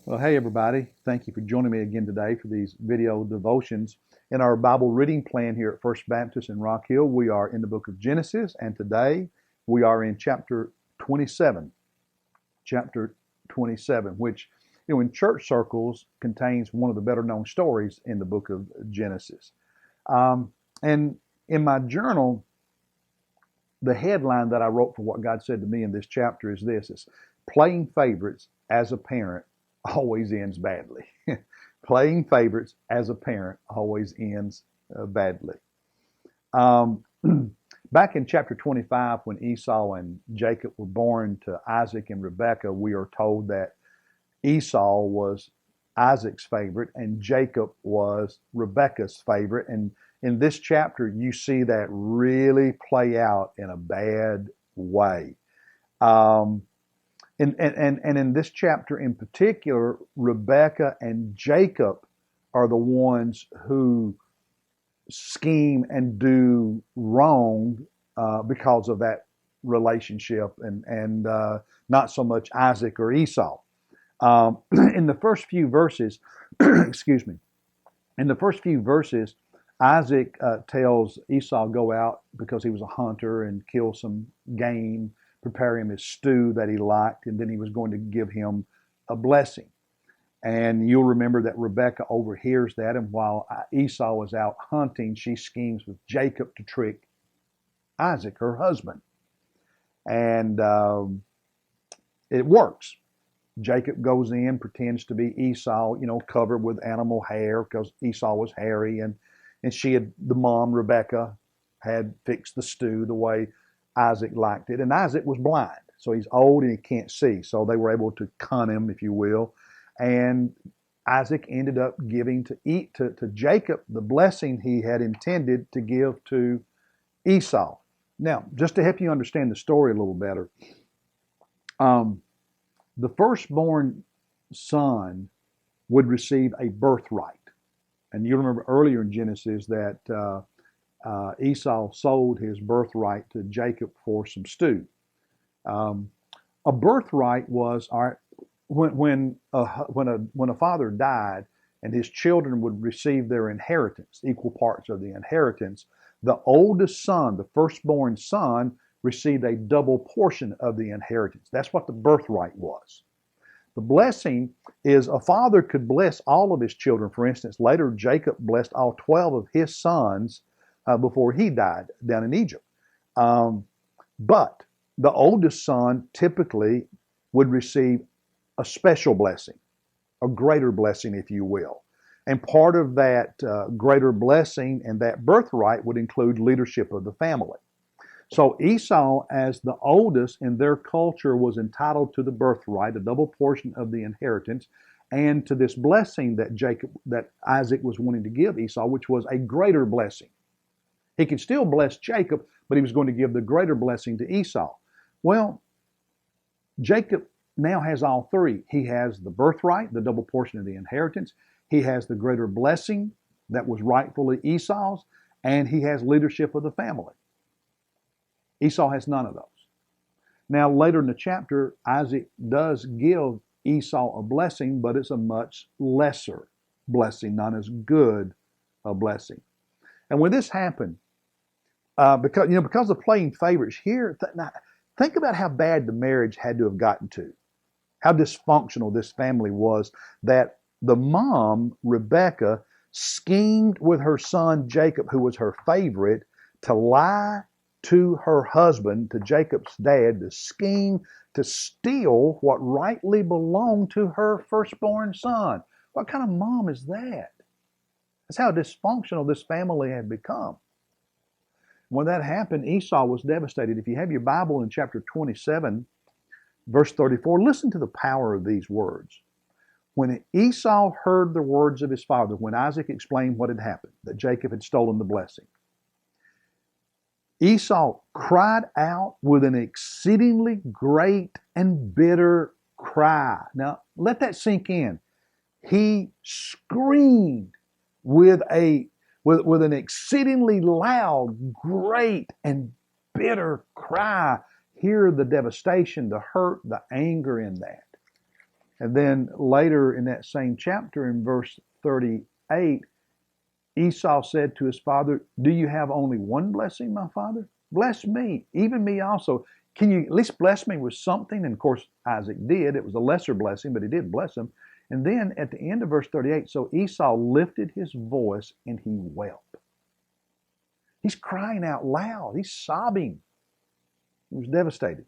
Well, hey everybody. Thank you for joining me again today for these video devotions. In our Bible reading plan here at First Baptist in Rock Hill, we are in the book of Genesis, and today we are in chapter 27. Chapter 27, which, in church circles contains one of the better known stories in the book of Genesis. And in my journal, the headline that I wrote for what God said to me in this chapter is this: it's playing favorites as a parent always ends badly. Playing favorites as a parent always ends badly. Um, Back in chapter 25, when Esau and Jacob were born to Isaac and Rebekah, we are told that Esau was Isaac's favorite and Jacob was Rebekah's favorite. And in this chapter, you see that really play out in a bad way. Um, and in this chapter in particular, Rebekah and Jacob are the ones who scheme and do wrong because of that relationship, and not so much Isaac or Esau. In the first few verses, excuse me, in the first few verses, Isaac tells Esau go out because he was a hunter and kill some game, prepare him his stew that he liked, and then he was going to give him a blessing. And you'll remember that Rebekah overhears that, and while Esau is out hunting, she schemes with Jacob to trick Isaac, her husband. And it works. Jacob goes in, pretends to be Esau, covered with animal hair because Esau was hairy, and the mom, Rebekah, had fixed the stew the way Isaac liked it. And Isaac was blind, so he's old and he can't see. So they were able to con him, if you will. And Isaac ended up giving to Jacob the blessing he had intended to give to Esau. Now, just to help you understand the story a little better, the firstborn son would receive a birthright. And you remember earlier in Genesis that Esau sold his birthright to Jacob for some stew. A birthright was, all right, when a father died and his children would receive their inheritance, equal parts of the inheritance, the oldest son, the firstborn son, received a double portion of the inheritance. That's what the birthright was. The blessing is a father could bless all of his children. For instance, later Jacob blessed all 12 of his sons before he died down in Egypt. But the oldest son typically would receive a special blessing, a greater blessing, if you will. And part of that greater blessing and that birthright would include leadership of the family. So Esau, as the oldest in their culture, was entitled to the birthright, a double portion of the inheritance, and to this blessing that Isaac was wanting to give Esau, which was a greater blessing. He could still bless Jacob, but he was going to give the greater blessing to Esau. Well, Jacob now has all three. He has the birthright, the double portion of the inheritance. He has the greater blessing that was rightfully Esau's, and he has leadership of the family. Esau has none of those. Now, later in the chapter, Isaac does give Esau a blessing, but it's a much lesser blessing, not as good a blessing. And when this happened, because of playing favorites here, think about how bad the marriage had to have gotten to, how dysfunctional this family was, that the mom, Rebekah, schemed with her son Jacob, who was her favorite, to lie to her husband, to Jacob's dad, to scheme to steal what rightly belonged to her firstborn son. What kind of mom is that? That's how dysfunctional this family had become. When that happened, Esau was devastated. If you have your Bible in chapter 27, verse 34, listen to the power of these words. When Esau heard the words of his father, when Isaac explained what had happened, that Jacob had stolen the blessing, Esau cried out with an exceedingly great and bitter cry. Now, let that sink in. He screamed with an exceedingly loud, great, and bitter cry. Hear the devastation, the hurt, the anger in that. And then later in that same chapter, in verse 38, Esau said to his father, "Do you have only one blessing, my father? Bless me, even me also. Can you at least bless me with something?" And of course, Isaac did. It was a lesser blessing, but he did bless him. And then at the end of verse 38, so Esau lifted his voice and he wept. He's crying out loud. He's sobbing. He was devastated.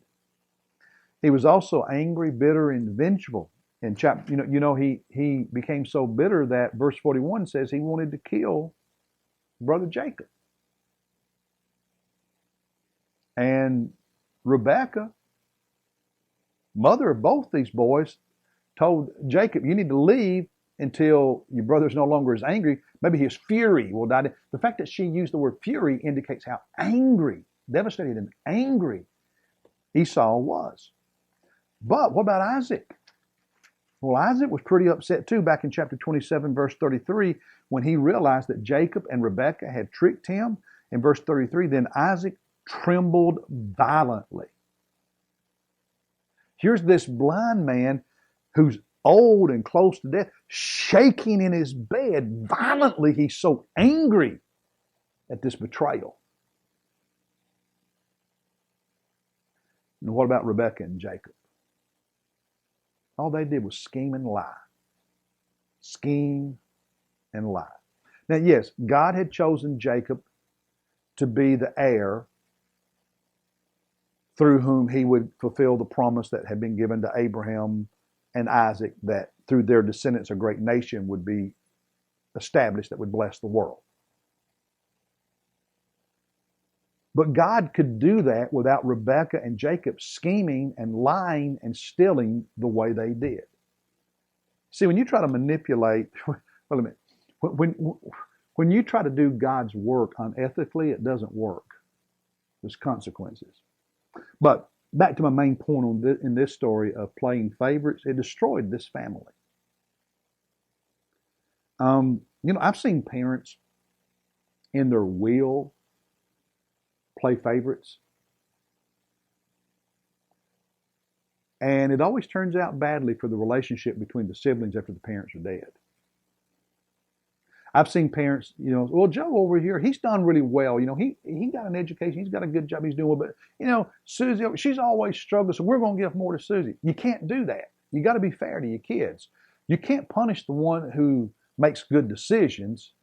He was also angry, bitter, and vengeful. In chapter, he became so bitter that verse 41 says he wanted to kill brother Jacob. And Rebekah, mother of both these boys, told Jacob, "You need to leave until your brother's no longer as angry. Maybe his fury will die." The fact that she used the word fury indicates how angry, devastated and angry Esau was. But what about Isaac? Well, Isaac was pretty upset too back in chapter 27, verse 33, when he realized that Jacob and Rebekah had tricked him. In verse 33, then Isaac trembled violently. Here's this blind man who's old and close to death, shaking in his bed violently. He's so angry at this betrayal. And what about Rebekah and Jacob? All they did was scheme and lie. Scheme and lie. Now, yes, God had chosen Jacob to be the heir through whom he would fulfill the promise that had been given to Abraham and Isaac, that through their descendants a great nation would be established that would bless the world. But God could do that without Rebekah and Jacob scheming and lying and stealing the way they did. See, when you try to manipulate, wait a minute, when you try to do God's work unethically, it doesn't work. There's consequences. But back to my main point in this story of playing favorites, it destroyed this family. I've seen parents in their will play favorites. And it always turns out badly for the relationship between the siblings after the parents are dead. I've seen parents, well, Joe over here, he's done really well. He got an education, he's got a good job, he's doing well. But, Susie, she's always struggled, so we're going to give more to Susie. You can't do that. You got to be fair to your kids. You can't punish the one who makes good decisions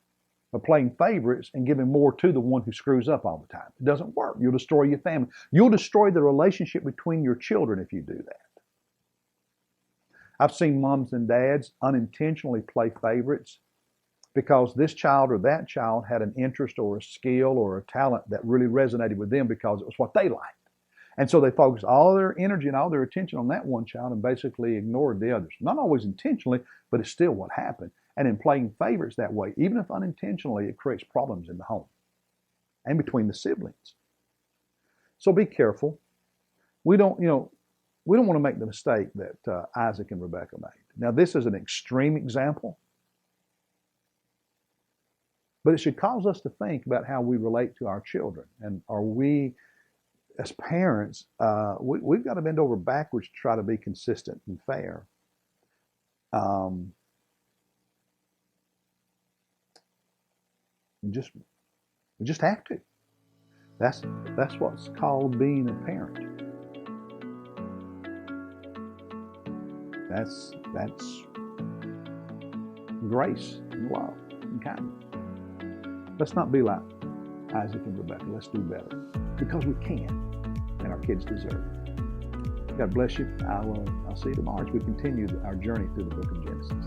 of playing favorites and giving more to the one who screws up all the time. It doesn't work. You'll destroy your family. You'll destroy the relationship between your children if you do that. I've seen moms and dads unintentionally play favorites because this child or that child had an interest or a skill or a talent that really resonated with them because it was what they liked. And so they focused all their energy and all their attention on that one child and basically ignored the others. Not always intentionally, but it's still what happened. And in playing favorites that way, even if unintentionally, it creates problems in the home and between the siblings. So be careful. We don't want to make the mistake that Isaac and Rebekah made. Now, this is an extreme example, but it should cause us to think about how we relate to our children. And are we, as parents, we've got to bend over backwards to try to be consistent and fair. We just have to. That's what's called being a parent. That's grace and love and kindness. Let's not be like Isaac and Rebekah. Let's do better because we can, and our kids deserve it. God bless you. I'll see you tomorrow as we continue our journey through the book of Genesis.